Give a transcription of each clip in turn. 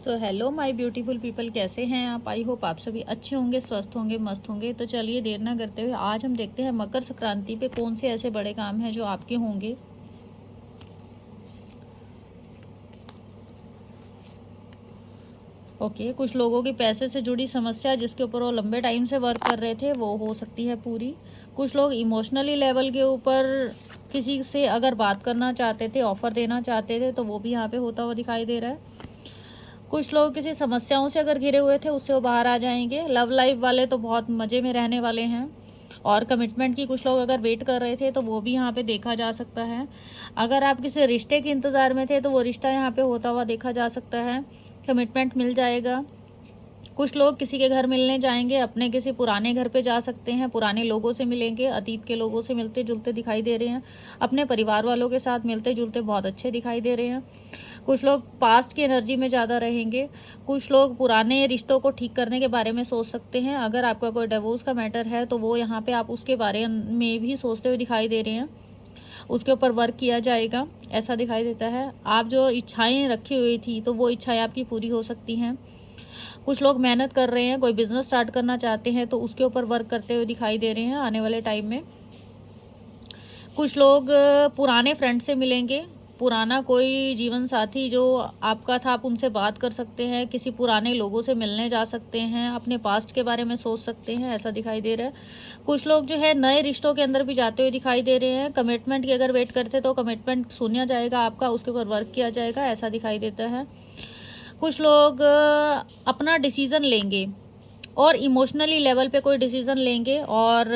So hello my beautiful people, कैसे हैं आप। आई होप आप सभी अच्छे होंगे, स्वस्थ होंगे, मस्त होंगे। तो चलिए देर ना करते हुए आज हम देखते हैं मकर संक्रांति पे कौन से ऐसे बड़े काम हैं जो आपके होंगे। कुछ लोगों की पैसे से जुड़ी समस्या जिसके ऊपर वो लंबे टाइम से वर्क कर रहे थे वो हो सकती है पूरी। कुछ लोग इमोशनली लेवल के ऊपर किसी से अगर बात करना चाहते थे, ऑफर देना चाहते थे, तो वो भी यहाँ पे होता हुआ दिखाई दे रहा है। कुछ लोग किसी समस्याओं से अगर घिरे हुए थे उससे वो बाहर आ जाएंगे। लव लाइफ वाले तो बहुत मज़े में रहने वाले हैं। और कमिटमेंट की कुछ लोग अगर वेट कर रहे थे तो वो भी यहाँ पे देखा जा सकता है। अगर आप किसी रिश्ते के इंतज़ार में थे तो वो रिश्ता यहाँ पे होता हुआ देखा जा सकता है। कमिटमेंट मिल जाएगा। कुछ लोग किसी के घर मिलने जाएंगे, अपने किसी पुराने घर पे जा सकते हैं, पुराने लोगों से मिलेंगे, अतीत के लोगों से मिलते जुलते दिखाई दे रहे हैं। अपने परिवार वालों के साथ मिलते जुलते बहुत अच्छे दिखाई दे रहे हैं। कुछ लोग पास्ट की एनर्जी में ज़्यादा रहेंगे। कुछ लोग पुराने रिश्तों को ठीक करने के बारे में सोच सकते हैं। अगर आपका कोई डिवोर्स का मैटर है तो वो यहाँ पे आप उसके बारे में भी सोचते हुए दिखाई दे रहे हैं। उसके ऊपर वर्क किया जाएगा, ऐसा दिखाई देता है। आप जो इच्छाएं रखी हुई थी तो वो इच्छाएं आपकी पूरी हो सकती हैं। कुछ लोग मेहनत कर रहे हैं, कोई बिजनेस स्टार्ट करना चाहते हैं तो उसके ऊपर वर्क करते हुए दिखाई दे रहे हैं आने वाले टाइम में। कुछ लोग पुराने फ्रेंड से मिलेंगे। पुराना कोई जीवन साथी जो आपका था, आप उनसे बात कर सकते हैं। किसी पुराने लोगों से मिलने जा सकते हैं, अपने पास्ट के बारे में सोच सकते हैं, ऐसा दिखाई दे रहा है। कुछ लोग जो है नए रिश्तों के अंदर भी जाते हुए दिखाई दे रहे हैं। कमिटमेंट की अगर वेट करते तो कमिटमेंट सुना जाएगा आपका, उसके ऊपर वर्क किया जाएगा, ऐसा दिखाई देता है। कुछ लोग अपना डिसीजन लेंगे और इमोशनली लेवल पे कोई डिसीजन लेंगे और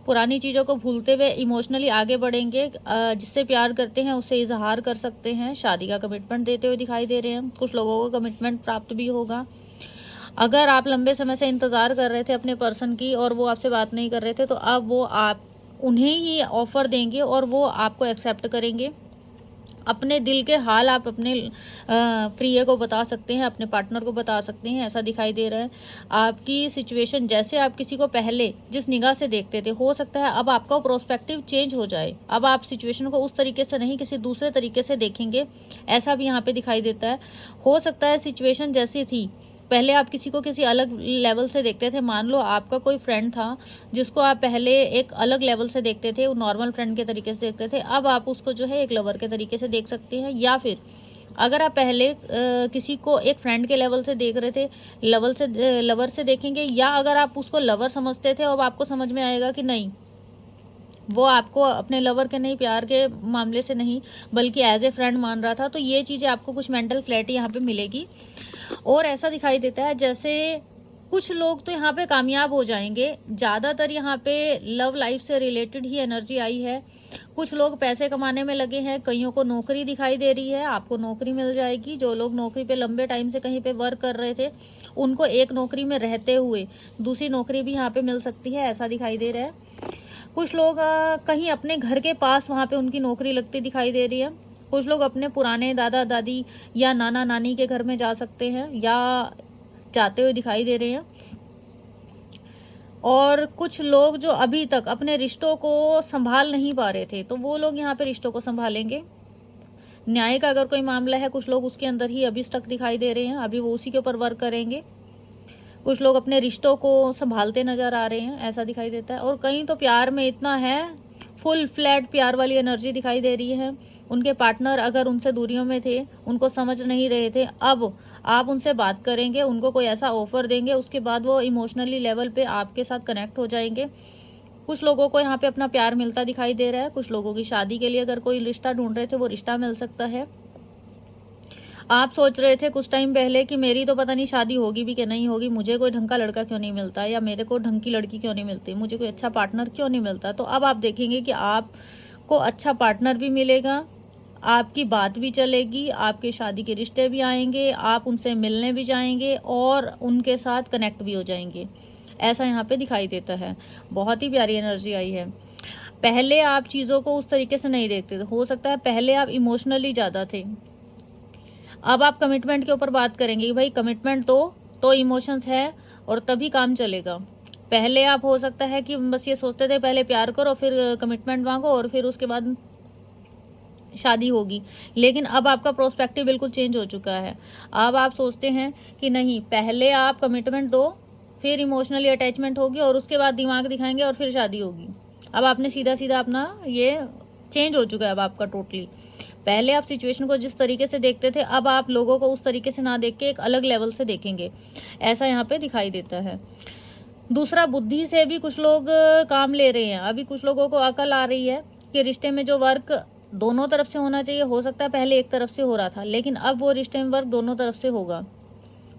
पुरानी चीज़ों को भूलते हुए इमोशनली आगे बढ़ेंगे। जिससे प्यार करते हैं उससे इजहार कर सकते हैं। शादी का कमिटमेंट देते हुए दिखाई दे रहे हैं। कुछ लोगों को कमिटमेंट प्राप्त भी होगा। अगर आप लंबे समय से इंतज़ार कर रहे थे अपने पर्सन की और वो आपसे बात नहीं कर रहे थे तो अब वो आप उन्हें ही ऑफर देंगे और वो आपको एक्सेप्ट करेंगे। अपने दिल के हाल आप अपने प्रिय को बता सकते हैं, अपने पार्टनर को बता सकते हैं, ऐसा दिखाई दे रहा है। आपकी सिचुएशन जैसे आप किसी को पहले जिस निगाह से देखते थे, हो सकता है अब आपका प्रोस्पेक्टिव चेंज हो जाए। अब आप सिचुएशन को उस तरीके से नहीं, किसी दूसरे तरीके से देखेंगे, ऐसा भी यहाँ पे दिखाई देता है। हो सकता है सिचुएशन जैसी थी पहले आप किसी को किसी अलग लेवल से देखते थे। मान लो आपका कोई फ्रेंड था जिसको आप पहले एक अलग लेवल से देखते थे, नॉर्मल फ्रेंड के तरीके से देखते थे, अब आप उसको जो है एक लवर के तरीके से देख सकते हैं। या फिर अगर आप पहले किसी को एक फ्रेंड के लेवल से देख रहे थे, लवर से देखेंगे। या अगर आप उसको लवर समझते थे, अब आपको समझ में आएगा कि नहीं, वो आपको अपने लवर के नहीं, प्यार के मामले से नहीं, बल्कि एज ए फ्रेंड मान रहा था। तो ये चीज़ें आपको कुछ मेंटल क्लैरिटी यहाँ पे मिलेगी। और ऐसा दिखाई देता है जैसे कुछ लोग तो यहाँ पे कामयाब हो जाएंगे। ज़्यादातर यहाँ पे लव लाइफ से रिलेटेड ही एनर्जी आई है। कुछ लोग पैसे कमाने में लगे हैं। कईयों को नौकरी दिखाई दे रही है, आपको नौकरी मिल जाएगी। जो लोग नौकरी पे लंबे टाइम से कहीं पे वर्क कर रहे थे उनको एक नौकरी में रहते हुए दूसरी नौकरी भी यहाँ पे मिल सकती है, ऐसा दिखाई दे रहा है। कुछ लोग कहीं अपने घर के पास वहाँ पे उनकी नौकरी लगती दिखाई दे रही है। कुछ लोग अपने पुराने दादा दादी या नाना नानी के घर में जा सकते हैं या जाते हुए दिखाई दे रहे हैं। और कुछ लोग जो अभी तक अपने रिश्तों को संभाल नहीं पा रहे थे तो वो लोग यहाँ पे रिश्तों को संभालेंगे। न्याय का अगर कोई मामला है, कुछ लोग उसके अंदर ही अभी स्टक दिखाई दे रहे हैं, अभी वो उसी के ऊपर वर्क करेंगे। कुछ लोग अपने रिश्तों को संभालते नजर आ रहे हैं, ऐसा दिखाई देता है। और कहीं तो प्यार में इतना है, फुल फ्लैट प्यार वाली एनर्जी दिखाई दे रही है। उनके पार्टनर अगर उनसे दूरियों में थे, उनको समझ नहीं रहे थे, अब आप उनसे बात करेंगे, उनको कोई ऐसा ऑफर देंगे, उसके बाद वो इमोशनली लेवल पे आपके साथ कनेक्ट हो जाएंगे। कुछ लोगों को यहाँ पे अपना प्यार मिलता दिखाई दे रहा है। कुछ लोगों की शादी के लिए अगर कोई रिश्ता ढूंढ रहे थे वो रिश्ता मिल सकता है। आप सोच रहे थे कुछ टाइम पहले कि मेरी तो पता नहीं शादी होगी भी कि नहीं होगी, मुझे कोई ढंग का लड़का क्यों नहीं मिलता, या मेरे को ढंग की लड़की क्यों नहीं मिलती, मुझे कोई अच्छा पार्टनर क्यों नहीं मिलता। तो अब आप देखेंगे कि आपको अच्छा पार्टनर भी मिलेगा, आपकी बात भी चलेगी, आपके शादी के रिश्ते भी आएंगे, आप उनसे मिलने भी जाएंगे और उनके साथ कनेक्ट भी हो जाएंगे, ऐसा यहाँ पे दिखाई देता है। बहुत ही प्यारी एनर्जी आई है। पहले आप चीज़ों को उस तरीके से नहीं देखते थे, हो सकता है पहले आप इमोशनली ज़्यादा थे। अब आप कमिटमेंट के ऊपर बात करेंगे कि भाई कमिटमेंट तो इमोशंस है और तभी काम चलेगा। पहले आप हो सकता है कि बस ये सोचते थे पहले प्यार करो फिर कमिटमेंट मांगो और फिर उसके बाद शादी होगी, लेकिन अब आपका प्रोस्पेक्टिव बिल्कुल चेंज हो चुका है। अब आप सोचते हैं कि नहीं, पहले आप कमिटमेंट दो, फिर इमोशनली अटैचमेंट होगी और उसके बाद दिमाग दिखाएंगे और फिर शादी होगी। अब आपने सीधा सीधा अपना ये चेंज हो चुका है अब आपका टोटली। पहले आप सिचुएशन को जिस तरीके से देखते थे, अब आप लोगों को उस तरीके से ना देख के एक अलग लेवल से देखेंगे, ऐसा यहाँ पे दिखाई देता है। दूसरा, बुद्धि से भी कुछ लोग काम ले रहे हैं। अभी कुछ लोगों को अकल आ रही है कि रिश्ते में जो वर्क दोनों तरफ से होना चाहिए, हो सकता है पहले एक तरफ से हो रहा था, लेकिन अब वो रिश्ते में वर्क दोनों तरफ से होगा।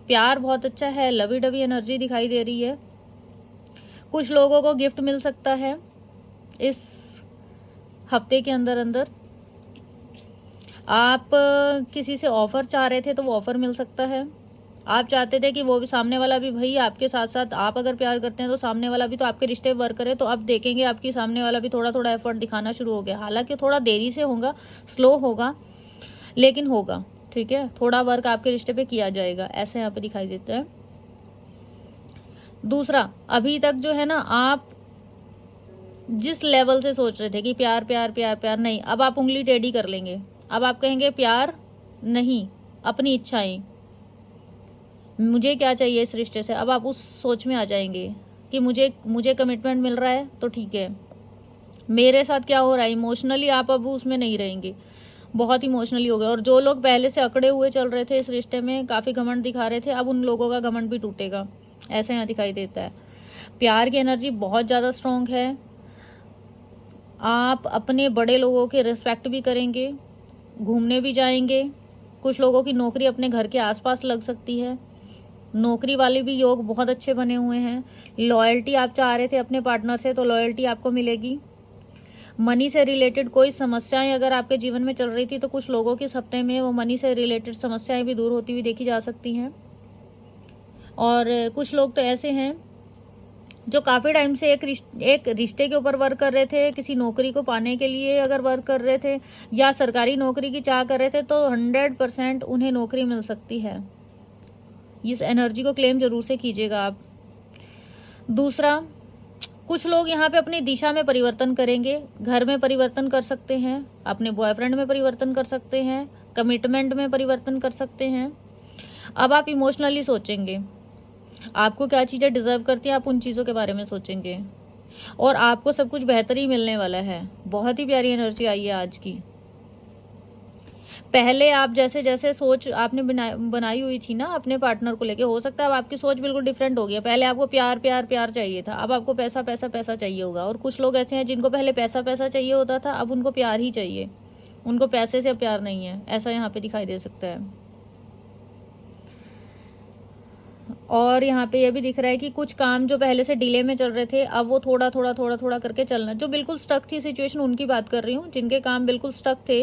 प्यार बहुत अच्छा है, लवी डवी एनर्जी दिखाई दे रही है। कुछ लोगों को गिफ्ट मिल सकता है इस हफ्ते के अंदर अंदर। आप किसी से ऑफर चाह रहे थे तो वो ऑफर मिल सकता है। आप चाहते थे कि वो भी, सामने वाला भी भाई आपके साथ साथ, आप अगर प्यार करते हैं तो सामने वाला भी तो आपके रिश्ते वर्क करे, तो अब देखेंगे आपकी सामने वाला भी थोड़ा थोड़ा एफर्ट दिखाना शुरू हो गया। हालांकि थोड़ा देरी से होगा, स्लो होगा, लेकिन होगा, ठीक है। थोड़ा वर्क आपके रिश्ते पे किया जाएगा, ऐसे यहाँ पे दिखाई देता है। दूसरा, अभी तक जो है ना, आप जिस लेवल से सोच रहे थे कि प्यार प्यार प्यार प्यार, नहीं, अब आप उंगली टेढ़ी कर लेंगे। अब आप कहेंगे प्यार नहीं, अपनी इच्छाएं, मुझे क्या चाहिए इस रिश्ते से। अब आप उस सोच में आ जाएंगे कि मुझे कमिटमेंट मिल रहा है तो ठीक है, मेरे साथ क्या हो रहा है इमोशनली, आप अब उसमें नहीं रहेंगे, बहुत इमोशनली हो गए। और जो लोग पहले से अकड़े हुए चल रहे थे इस रिश्ते में, काफ़ी घमंड दिखा रहे थे, अब उन लोगों का घमंड भी टूटेगा, ऐसा यहाँ दिखाई देता है। प्यार की एनर्जी बहुत ज़्यादा स्ट्रॉन्ग है। आप अपने बड़े लोगों के रिस्पेक्ट भी करेंगे, घूमने भी जाएंगे। कुछ लोगों की नौकरी अपने घर के आसपास लग सकती है, नौकरी वाले भी योग बहुत अच्छे बने हुए हैं। लॉयल्टी आप चाह रहे थे अपने पार्टनर से, तो लॉयल्टी आपको मिलेगी। मनी से रिलेटेड कोई समस्याएं अगर आपके जीवन में चल रही थी, तो कुछ लोगों के सपने में वो मनी से रिलेटेड समस्याएं भी दूर होती हुई देखी जा सकती हैं। और कुछ लोग तो ऐसे हैं जो काफ़ी टाइम से एक रिश्ते के ऊपर वर्क कर रहे थे, किसी नौकरी को पाने के लिए अगर वर्क कर रहे थे, या सरकारी नौकरी की चाह कर रहे थे, तो 100% उन्हें नौकरी मिल सकती है। इस एनर्जी को क्लेम जरूर से कीजिएगा आप। दूसरा, कुछ लोग यहाँ पे अपनी दिशा में परिवर्तन करेंगे, घर में परिवर्तन कर सकते हैं, अपने बॉयफ्रेंड में परिवर्तन कर सकते हैं, कमिटमेंट में परिवर्तन कर सकते हैं। अब आप इमोशनली सोचेंगे, आपको क्या चीज़ें डिजर्व करती हैं, आप उन चीज़ों के बारे में सोचेंगे, और आपको सब कुछ बेहतर ही मिलने वाला है। बहुत ही प्यारी एनर्जी आई है आज की। पहले आप जैसे जैसे सोच आपने बनाई हुई थी ना अपने पार्टनर को लेके, हो सकता है अब आपकी सोच बिल्कुल डिफरेंट हो गई है। पहले आपको प्यार प्यार प्यार चाहिए था, अब आपको पैसा पैसा पैसा चाहिए होगा। और कुछ लोग ऐसे हैं जिनको पहले पैसा पैसा चाहिए होता था, अब उनको प्यार ही चाहिए, उनको पैसे से प्यार नहीं है, ऐसा यहाँ पे दिखाई दे सकता है। और यहाँ पे ये भी दिख रहा है कि कुछ काम जो पहले से डिले में चल रहे थे, अब वो थोड़ा थोड़ा थोड़ा थोड़ा करके चलना। जो बिल्कुल स्टक थी सिचुएशन, उनकी बात कर रही हूँ, जिनके काम बिल्कुल स्टक थे,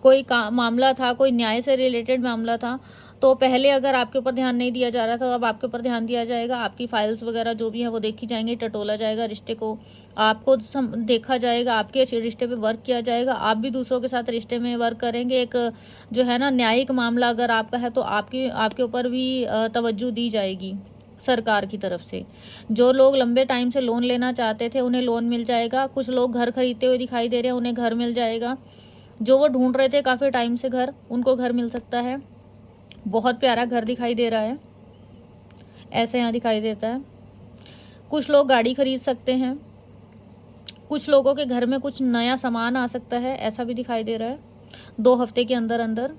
कोई मामला था, कोई न्याय से रिलेटेड मामला था, तो पहले अगर आपके ऊपर ध्यान नहीं दिया जा रहा था, अब आपके ऊपर ध्यान दिया जाएगा। आपकी फाइल्स वगैरह जो भी है वो देखी जाएंगी, टटोला जाएगा रिश्ते को, आपको देखा जाएगा, आपके रिश्ते पे वर्क किया जाएगा, आप भी दूसरों के साथ रिश्ते में वर्क करेंगे। एक जो है ना न्यायिक मामला अगर आपका है, तो आपके ऊपर भी तवज्जो दी जाएगी सरकार की तरफ से। जो लोग लंबे टाइम से लोन लेना चाहते थे, उन्हें लोन मिल जाएगा। कुछ लोग घर खरीदते हुए दिखाई दे रहे हैं, उन्हें घर मिल जाएगा। जो वो ढूंढ रहे थे काफ़ी टाइम से घर, उनको घर मिल सकता है। बहुत प्यारा घर दिखाई दे रहा है, ऐसे यहाँ दिखाई देता है। कुछ लोग गाड़ी खरीद सकते हैं, कुछ लोगों के घर में कुछ नया सामान आ सकता है, ऐसा भी दिखाई दे रहा है 2 हफ्ते के अंदर अंदर।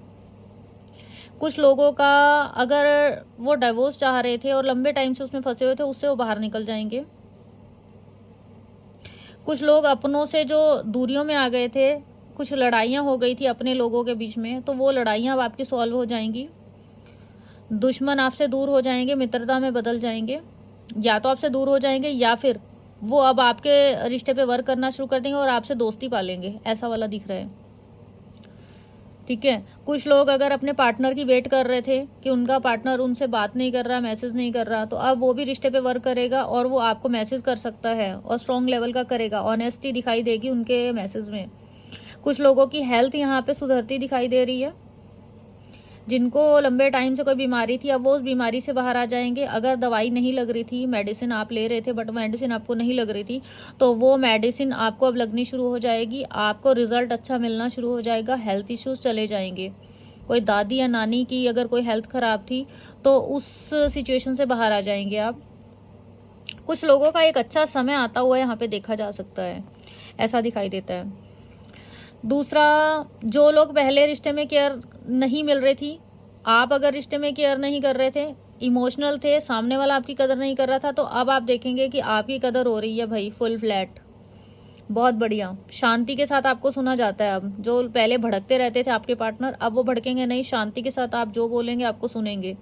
कुछ लोगों का, अगर वो डिवोर्स चाह रहे थे और लंबे टाइम से उसमें फंसे हुए थे, उससे वो बाहर निकल जाएंगे। कुछ लोग अपनों से जो दूरियों में आ गए थे, कुछ लड़ाइयाँ हो गई थी अपने लोगों के बीच में, तो वो लड़ाइयाँ अब आपकी सॉल्व हो जाएंगी। दुश्मन आपसे दूर हो जाएंगे, मित्रता में बदल जाएंगे। या तो आपसे दूर हो जाएंगे, या फिर वो अब आपके रिश्ते पे वर्क करना शुरू कर देंगे और आपसे दोस्ती पालेंगे, ऐसा वाला दिख रहा है, ठीक है। कुछ लोग अगर अपने पार्टनर की वेट कर रहे थे कि उनका पार्टनर उनसे बात नहीं कर रहा, मैसेज नहीं कर रहा, तो अब वो भी रिश्ते पे वर्क करेगा और वो आपको मैसेज कर सकता है, और स्ट्रॉन्ग लेवल का करेगा। ऑनेस्टी दिखाई देगी उनके मैसेज में। कुछ लोगों की हेल्थ यहाँ पे सुधरती दिखाई दे रही है। जिनको लंबे टाइम से कोई बीमारी थी, अब वो उस बीमारी से बाहर आ जाएंगे। अगर दवाई नहीं लग रही थी, मेडिसिन आप ले रहे थे बट मेडिसिन आपको नहीं लग रही थी, तो वो मेडिसिन आपको अब लगनी शुरू हो जाएगी, आपको रिजल्ट अच्छा मिलना शुरू हो जाएगा, हेल्थ इश्यूज चले जाएंगे। कोई दादी या नानी की अगर कोई हेल्थ खराब थी तो उस सिचुएशन से बाहर आ जाएंगे आप। कुछ लोगों का एक अच्छा समय आता हुआ यहाँ पे देखा जा सकता है, ऐसा दिखाई देता है। दूसरा, जो लोग पहले रिश्ते में केयर नहीं मिल रही थी, आप अगर रिश्ते में केयर नहीं कर रहे थे, इमोशनल थे, सामने वाला आपकी कदर नहीं कर रहा था, तो अब आप देखेंगे कि आपकी कदर हो रही है भाई, फुल फ्लैट, बहुत बढ़िया। शांति के साथ आपको सुना जाता है। अब जो पहले भड़कते रहते थे आपके पार्टनर, अब वो भड़केंगे नहीं, शांति के साथ आप जो बोलेंगे आपको सुनेंगे।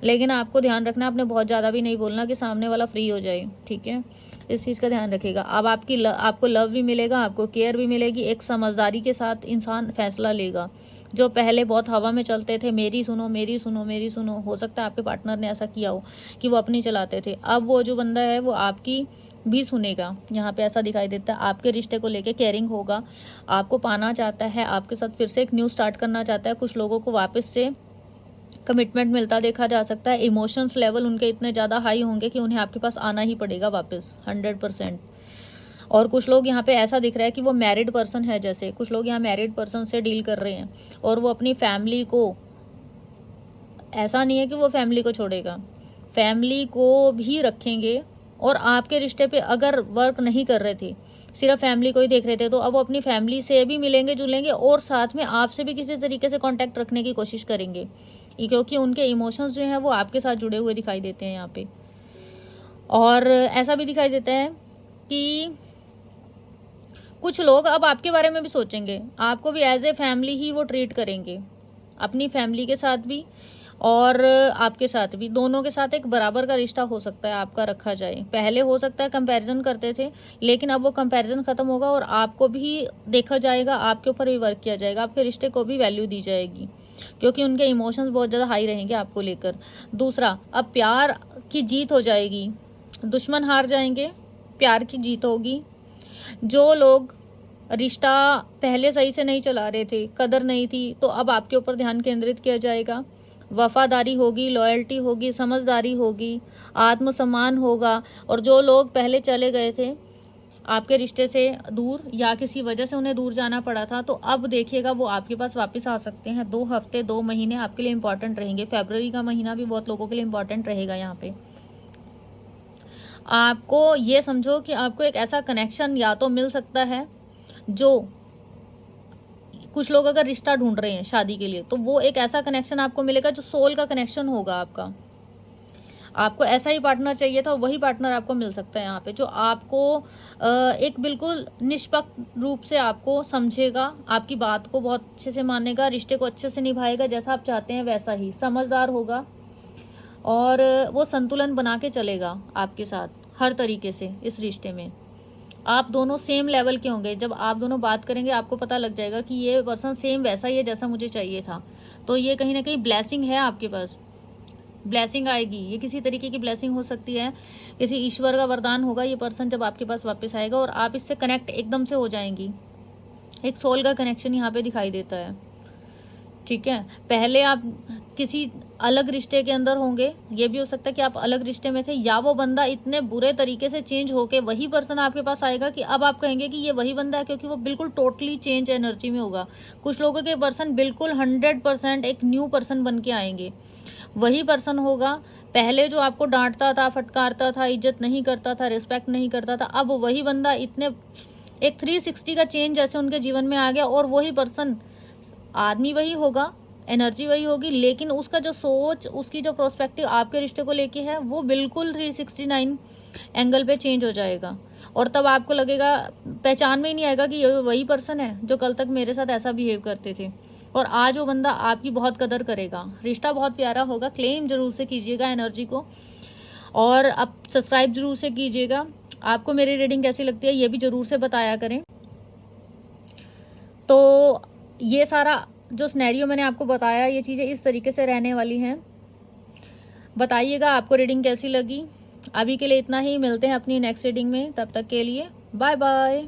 लेकिन आपको ध्यान रखना, आपने बहुत ज़्यादा भी नहीं बोलना कि सामने वाला फ्री हो जाए, ठीक है, इस चीज़ का ध्यान रखिएगा। अब आपको लव भी मिलेगा, आपको केयर भी मिलेगी, एक समझदारी के साथ इंसान फैसला लेगा। जो पहले बहुत हवा में चलते थे, मेरी सुनो मेरी सुनो मेरी सुनो, हो सकता है आपके पार्टनर ने ऐसा किया हो कि वो अपनी चलाते थे, अब वो जो बंदा है वो आपकी भी सुनेगा। यहाँ पे ऐसा दिखाई देता है, आपके रिश्ते को लेके केयरिंग होगा, आपको पाना चाहता है, आपके साथ फिर से एक न्यू स्टार्ट करना चाहता है। कुछ लोगों को वापस से कमिटमेंट मिलता देखा जा सकता है। इमोशंस लेवल उनके इतने ज़्यादा हाई होंगे कि उन्हें आपके पास आना ही पड़ेगा वापस 100%। और कुछ लोग यहाँ पे ऐसा दिख रहा है कि वो मैरिड पर्सन है, जैसे कुछ लोग यहाँ मैरिड पर्सन से डील कर रहे हैं और वो अपनी फैमिली को, ऐसा नहीं है कि वो फैमिली को छोड़ेगा, फैमिली को भी रखेंगे। और आपके रिश्ते पे अगर वर्क नहीं कर रहे थे, सिर्फ फैमिली को ही देख रहे थे, तो अब वो अपनी फैमिली से भी मिलेंगे जुलेंगे और साथ में आपसे भी किसी तरीके से कांटेक्ट रखने की कोशिश करेंगे, क्योंकि उनके इमोशंस जो हैं वो आपके साथ जुड़े हुए दिखाई देते हैं यहाँ पे। और ऐसा भी दिखाई देता है कि कुछ लोग अब आपके बारे में भी सोचेंगे, आपको भी एज ए फैमिली ही वो ट्रीट करेंगे, अपनी फैमिली के साथ भी और आपके साथ भी, दोनों के साथ एक बराबर का रिश्ता हो सकता है आपका रखा जाए। पहले हो सकता है कंपैरिजन करते थे, लेकिन अब वो कंपैरिजन खत्म होगा और आपको भी देखा जाएगा, आपके ऊपर भी वर्क किया जाएगा, आपके रिश्ते को भी वैल्यू दी जाएगी, क्योंकि उनके इमोशंस बहुत ज़्यादा हाई रहेंगे आपको लेकर। दूसरा, अब प्यार की जीत हो जाएगी, दुश्मन हार जाएंगे, प्यार की जीत होगी। जो लोग रिश्ता पहले सही से नहीं चला रहे थे, कदर नहीं थी, तो अब आपके ऊपर ध्यान केंद्रित किया जाएगा, वफादारी होगी, लॉयल्टी होगी, समझदारी होगी, आत्मसम्मान होगा। और जो लोग पहले चले गए थे आपके रिश्ते से दूर या किसी वजह से उन्हें दूर जाना पड़ा था, तो अब देखिएगा वो आपके पास वापस आ सकते हैं। 2 हफ्ते 2 महीने आपके लिए इंपॉर्टेंट रहेंगे। फरवरी का महीना भी बहुत लोगों के लिए इंपॉर्टेंट रहेगा। यहाँ पे आपको ये समझो कि आपको एक ऐसा कनेक्शन या तो मिल सकता है, जो कुछ लोग अगर रिश्ता ढूंढ रहे हैं शादी के लिए, तो वो एक ऐसा कनेक्शन आपको मिलेगा जो सोल का कनेक्शन होगा आपका। आपको ऐसा ही पार्टनर चाहिए था, वही पार्टनर आपको मिल सकता है यहाँ पे, जो आपको एक बिल्कुल निष्पक्ष रूप से आपको समझेगा, आपकी बात को बहुत अच्छे से मानेगा, रिश्ते को अच्छे से निभाएगा, जैसा आप चाहते हैं वैसा ही, समझदार होगा और वो संतुलन बना के चलेगा आपके साथ हर तरीके से। इस रिश्ते में आप दोनों सेम लेवल के होंगे। जब आप दोनों बात करेंगे आपको पता लग जाएगा कि ये पर्सन सेम वैसा ही है जैसा मुझे चाहिए था। तो ये कहीं ना कहीं ब्लेसिंग है, आपके पास ब्लेसिंग आएगी। ये किसी तरीके की ब्लेसिंग हो सकती है, किसी ईश्वर का वरदान होगा ये पर्सन जब आपके पास वापस आएगा और आप इससे कनेक्ट एकदम से हो जाएंगी। एक सोल का कनेक्शन यहाँ पे दिखाई देता है, ठीक है। पहले आप किसी अलग रिश्ते के अंदर होंगे, ये भी हो सकता है कि आप अलग रिश्ते में थे, या वो बंदा इतने बुरे तरीके से चेंज होके वही पर्सन आपके पास आएगा कि अब आप कहेंगे कि ये वही बंदा है, क्योंकि वो बिल्कुल टोटली चेंज एनर्जी में होगा। कुछ लोगों के पर्सन बिल्कुल 100% एक न्यू पर्सन बन के आएंगे। वही पर्सन होगा, पहले जो आपको डांटता था, फटकारता था, इज्जत नहीं करता था, रिस्पेक्ट नहीं करता था, अब वही बंदा इतने एक 360 का चेंज जैसे उनके जीवन में आ गया। और वही पर्सन, आदमी वही होगा, एनर्जी वही होगी, लेकिन उसका जो सोच, उसकी जो प्रोस्पेक्टिव आपके रिश्ते को लेके है, वो बिल्कुल 369 एंगल पे चेंज हो जाएगा। और तब आपको लगेगा, पहचान में ही नहीं आएगा कि ये वही पर्सन है जो कल तक मेरे साथ ऐसा बिहेव करते थे। और आज वो बंदा आपकी बहुत कदर करेगा, रिश्ता बहुत प्यारा होगा। क्लेम जरूर से कीजिएगा एनर्जी को, और अब सब्सक्राइब जरूर से कीजिएगा। आपको मेरी रीडिंग कैसी लगती है ये भी जरूर से बताया करें। तो ये सारा जो सिनेरियो मैंने आपको बताया, ये चीज़ें इस तरीके से रहने वाली हैं। बताइएगा आपको रीडिंग कैसी लगी। अभी के लिए इतना ही, मिलते हैं अपनी नेक्स्ट रीडिंग में, तब तक के लिए बाय बाय।